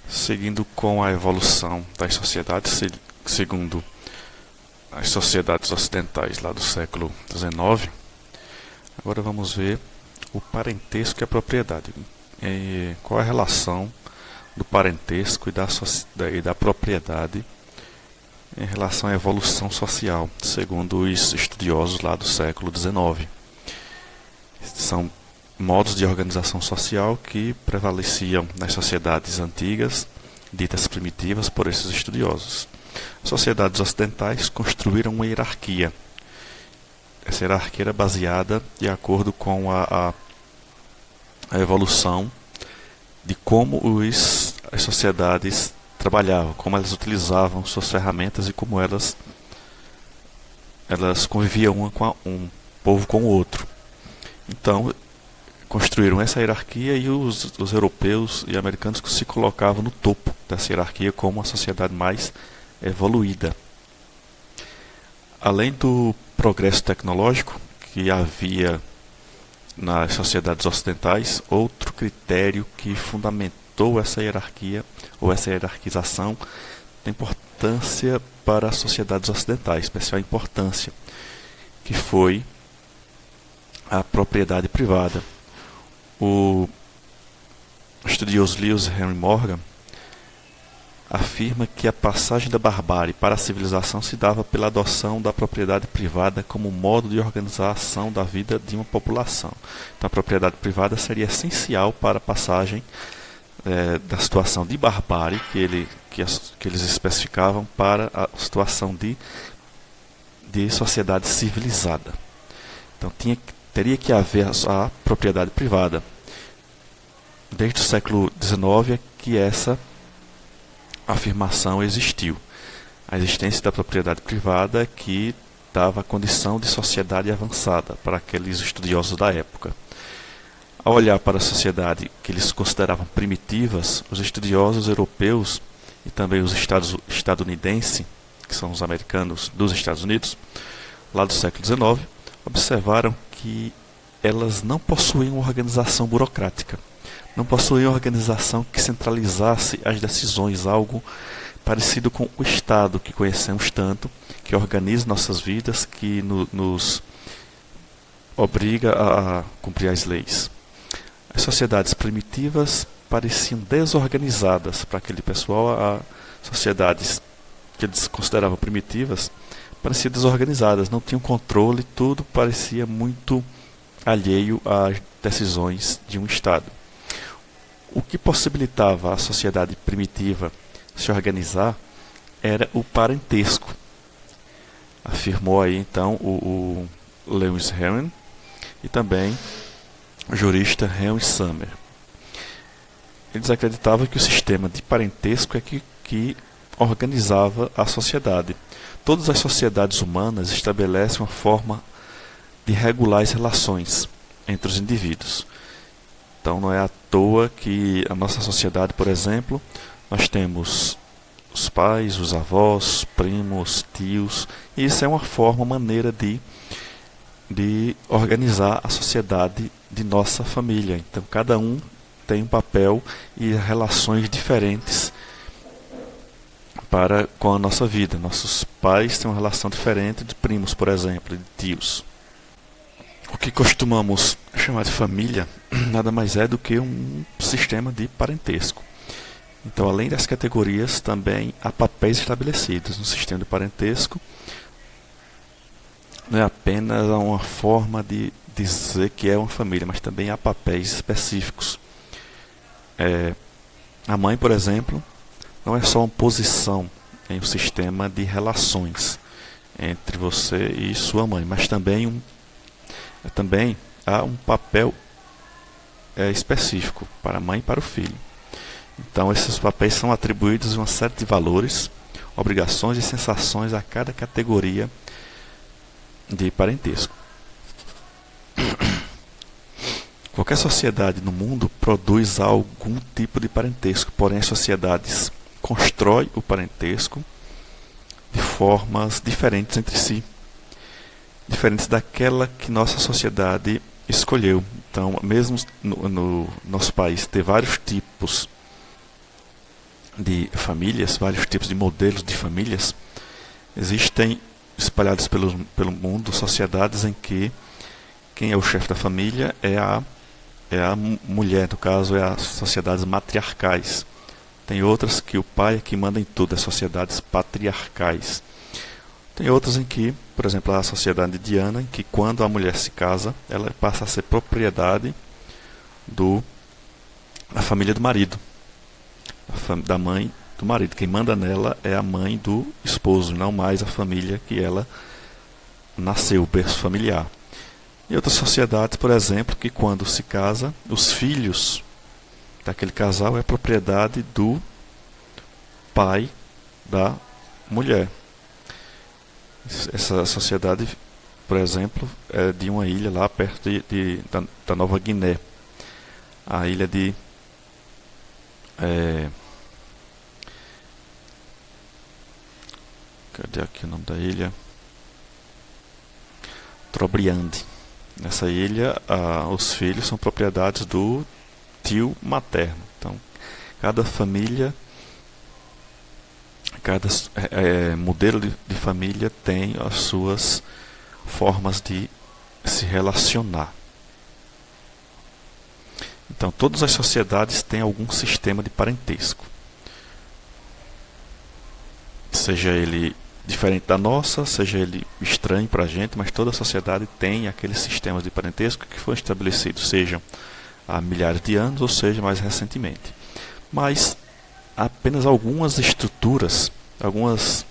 Seguindo com a evolução das sociedades, segundo as sociedades ocidentais lá do século XIX, agora vamos ver o parentesco e a propriedade. Qual a relação do parentesco e da propriedade em relação à evolução social, segundo os estudiosos lá do século XIX. São modos de organização social que prevaleciam nas sociedades antigas, ditas primitivas por esses estudiosos. As sociedades ocidentais construíram uma hierarquia. Essa hierarquia era baseada de acordo com a evolução de como as sociedades trabalhavam, como elas utilizavam suas ferramentas e como elas conviviam um povo com o outro. Então, construíram essa hierarquia e os europeus e americanos se colocavam no topo dessa hierarquia como a sociedade mais evoluída. Além do progresso tecnológico que havia nas sociedades ocidentais, outro critério que fundamentou essa hierarquia ou essa hierarquização tem importância para as sociedades ocidentais, especial importância, que foi a propriedade privada. O estudioso Lewis Henry Morgan afirma que a passagem da barbárie para a civilização se dava pela adoção da propriedade privada como modo de organização da vida de uma população. Então, a propriedade privada seria essencial para a passagem da situação de barbárie que eles especificavam para a situação de sociedade civilizada. Então, teria que haver a propriedade privada. Desde o século XIX é que essa afirmação existiu. A existência da propriedade privada que dava a condição de sociedade avançada para aqueles estudiosos da época. Ao olhar para a sociedade que eles consideravam primitivas, os estudiosos europeus e também os estadunidenses, que são os americanos dos Estados Unidos, lá do século XIX, observaram que elas não possuíam organização burocrática, não possuíam organização que centralizasse as decisões, algo parecido com o Estado que conhecemos tanto, que organiza nossas vidas, que nos obriga a cumprir as leis. As sociedades primitivas pareciam desorganizadas para aquele pessoal, as sociedades que eles consideravam primitivas pareciam desorganizadas, não tinham controle, tudo parecia muito alheio às decisões de um Estado. O que possibilitava a sociedade primitiva se organizar era o parentesco. Afirmou aí então o Lewis Henry e também o jurista Henry Summer. Eles acreditavam que o sistema de parentesco é que organizava a sociedade. Todas as sociedades humanas estabelecem uma forma de regular as relações entre os indivíduos. Então não é à toa que a nossa sociedade, por exemplo, nós temos os pais, os avós, primos, tios, e isso é uma maneira de organizar a sociedade de nossa família. Então cada um tem um papel e relações diferentes com a nossa vida. Nossos pais têm uma relação diferente de primos, por exemplo, de tios. O que costumamos chamar de família nada mais é do que um sistema de parentesco. Então, além das categorias, também há papéis estabelecidos no sistema de parentesco. Não é apenas uma forma de dizer que é uma família, mas também há papéis específicos. A mãe, por exemplo, não é só uma posição em um sistema de relações entre você e sua mãe, mas também há um papel específico para a mãe e para o filho. Então esses papéis são atribuídos uma série de valores, obrigações e sensações a cada categoria de parentesco. Qualquer sociedade no mundo produz algum tipo de parentesco, porém as sociedades constroem o parentesco de formas diferentes entre si, diferentes daquela que nossa sociedade escolheu. Então, mesmo no nosso país ter vários tipos de famílias, vários tipos de modelos de famílias. Existem espalhados pelo mundo sociedades em que quem é o chefe da família é a mulher, no caso é as sociedades matriarcais. Tem outras que o pai é que manda em tudo, as sociedades patriarcais. Tem outras em que, por exemplo, a sociedade indiana, em que quando a mulher se casa, ela passa a ser propriedade da família do marido, da mãe do marido. Quem manda nela é a mãe do esposo, não mais a família que ela nasceu, o berço familiar. E outras sociedades, por exemplo, que quando se casa, os filhos daquele casal é propriedade do pai da mulher. Essa sociedade, por exemplo, é de uma ilha lá perto da Nova Guiné. A ilha de cadê aqui o nome da ilha? Trobriand. Nessa ilha, os filhos são propriedades do tio materno. Então, cada família, cada modelo de família tem as suas formas de se relacionar. Então, todas as sociedades têm algum sistema de parentesco. Seja ele diferente da nossa, seja ele estranho para a gente, mas toda a sociedade tem aqueles sistemas de parentesco que foram estabelecidos, sejam há milhares de anos, ou seja, mais recentemente. Mas apenas algumas estruturas, algumas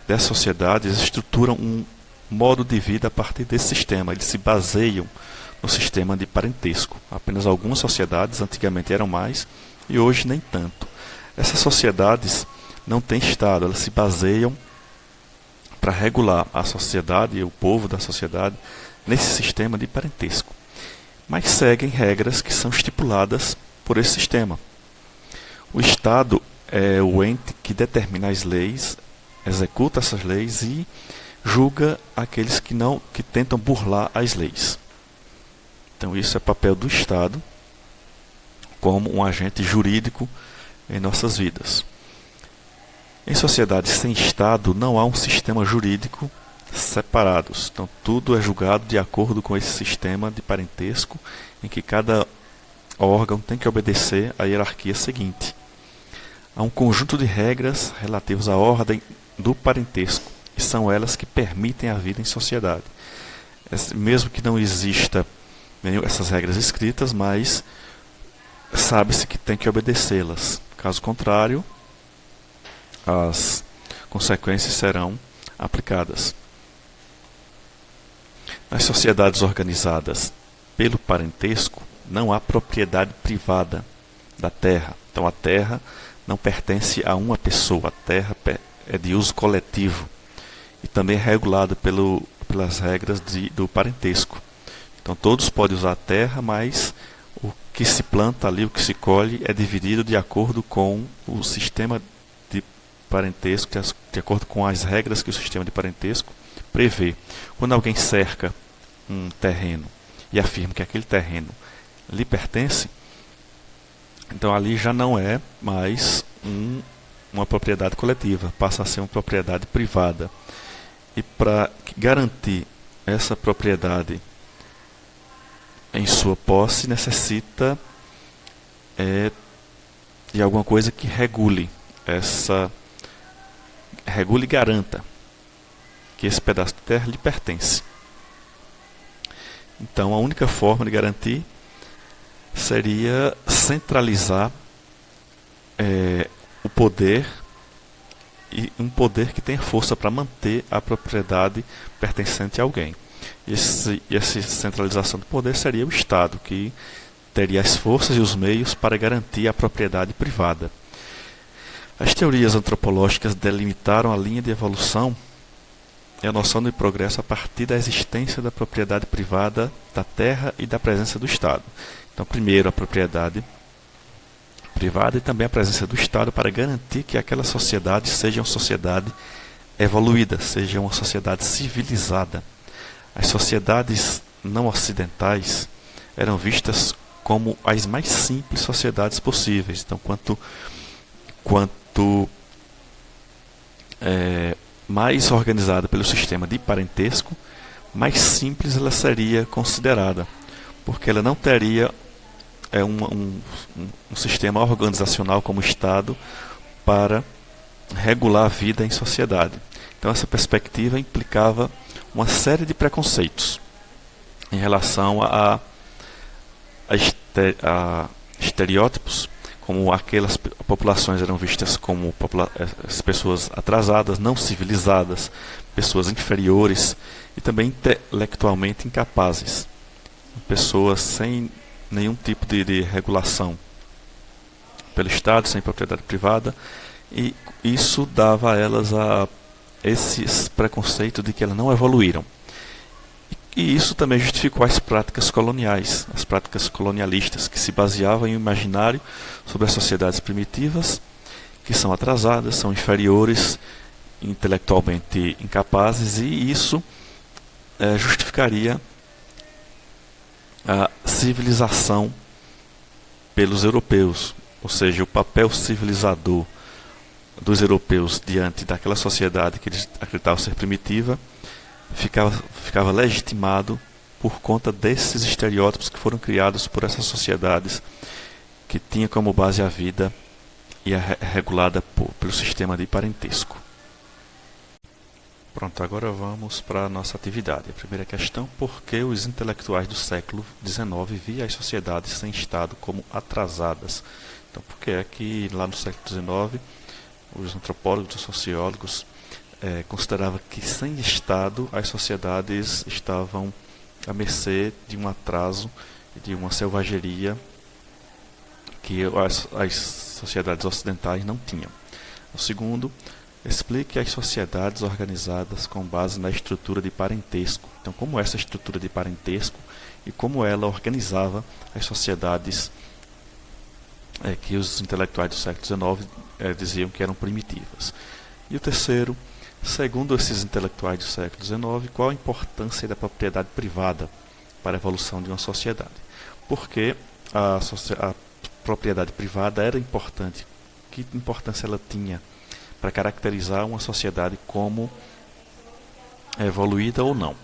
dessas sociedades estruturam um modo de vida a partir desse sistema. Eles se baseiam no sistema de parentesco. Apenas algumas sociedades, antigamente eram mais, e hoje nem tanto. Essas sociedades não têm Estado, elas se baseiam para regular a sociedade e o povo da sociedade nesse sistema de parentesco. Mas seguem regras que são estipuladas por esse sistema. O Estado é o ente que determina as leis, executa essas leis e julga aqueles que tentam burlar as leis. Então isso é papel do Estado como um agente jurídico em nossas vidas. Em sociedades sem Estado não há um sistema jurídico separados. Então tudo é julgado de acordo com esse sistema de parentesco em que cada órgão tem que obedecer à hierarquia seguinte. Há um conjunto de regras relativas à ordem do parentesco e são elas que permitem a vida em sociedade. Mesmo que não exista essas regras escritas, mas sabe-se que tem que obedecê-las. Caso contrário, as consequências serão aplicadas. Nas sociedades organizadas pelo parentesco, não há propriedade privada da terra. Então a terra não pertence a uma pessoa, a terra é de uso coletivo e também é regulada pelas regras do parentesco. Então todos podem usar a terra, mas o que se planta ali, o que se colhe, é dividido de acordo com o sistema de parentesco, de acordo com as regras que o sistema de parentesco prevê. Quando alguém cerca um terreno e afirma que aquele terreno lhe pertence, então ali já não é mais uma propriedade coletiva, passa a ser uma propriedade privada. E para garantir essa propriedade em sua posse, necessita de alguma coisa que regule e garanta que esse pedaço de terra lhe pertence. Então a única forma de garantir seria centralizar o poder, e um poder que tenha força para manter a propriedade pertencente a alguém. Essa centralização do poder seria o Estado, que teria as forças e os meios para garantir a propriedade privada. As teorias antropológicas delimitaram a linha de evolução e a noção de progresso a partir da existência da propriedade privada da terra e da presença do Estado. Então, primeiro a propriedade privada e também a presença do Estado para garantir que aquela sociedade seja uma sociedade evoluída, seja uma sociedade civilizada. As sociedades não ocidentais eram vistas como as mais simples sociedades possíveis. Então, quanto quanto mais organizada pelo sistema de parentesco, mais simples ela seria considerada, porque ela não teria um sistema organizacional como o Estado para regular a vida em sociedade. Então essa perspectiva implicava uma série de preconceitos em relação a estereótipos, como aquelas populações eram vistas como as pessoas atrasadas, não civilizadas, pessoas inferiores e também intelectualmente incapazes, pessoas sem nenhum tipo de regulação pelo Estado, sem propriedade privada, e isso dava a elas esse preconceito de que elas não evoluíram. E isso também justificou as práticas coloniais, as práticas colonialistas, que se baseavam em um imaginário sobre as sociedades primitivas, que são atrasadas, são inferiores, intelectualmente incapazes, e isso justificaria a civilização pelos europeus, ou seja, o papel civilizador dos europeus diante daquela sociedade que eles acreditavam ser primitiva ficava legitimado por conta desses estereótipos que foram criados por essas sociedades que tinham como base a vida e é regulada pelo sistema de parentesco. Pronto, agora vamos para a nossa atividade. A primeira questão: por que os intelectuais do século XIX viam as sociedades sem Estado como atrasadas? Então, por que é que lá no século XIX os antropólogos, os sociólogos consideravam que sem Estado as sociedades estavam à mercê de um atraso e de uma selvageria que as sociedades ocidentais não tinham? O segundo: explique as sociedades organizadas com base na estrutura de parentesco. Então, como essa estrutura de parentesco e como ela organizava as sociedades que os intelectuais do século XIX diziam que eram primitivas. E o terceiro: segundo esses intelectuais do século XIX, qual a importância da propriedade privada para a evolução de uma sociedade? Porque a propriedade privada era importante. Que importância ela tinha para caracterizar uma sociedade como evoluída ou não?